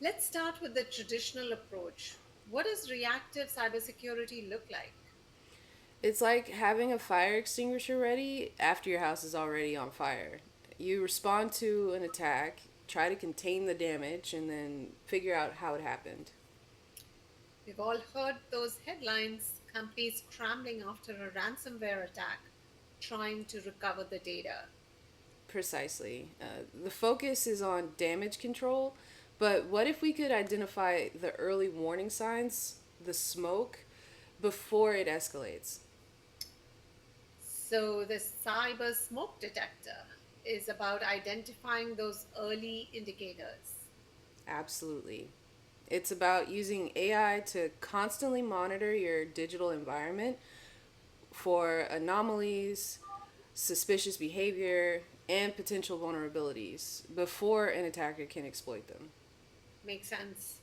Let's start with the traditional approach. What does reactive cybersecurity look like? It's like having a fire extinguisher ready after your house is already on fire. You respond to an attack, try to contain the damage, and then figure out how it happened. We've all heard those headlines, companies scrambling after a ransomware attack, trying to recover the data. Precisely. The focus is on damage control, but what if we could identify the early warning signs, the smoke, before it escalates? So, the cyber smoke detector is about identifying those early indicators. Absolutely. It's about using AI to constantly monitor your digital environment for anomalies, suspicious behavior, and potential vulnerabilities before an attacker can exploit them. Makes sense.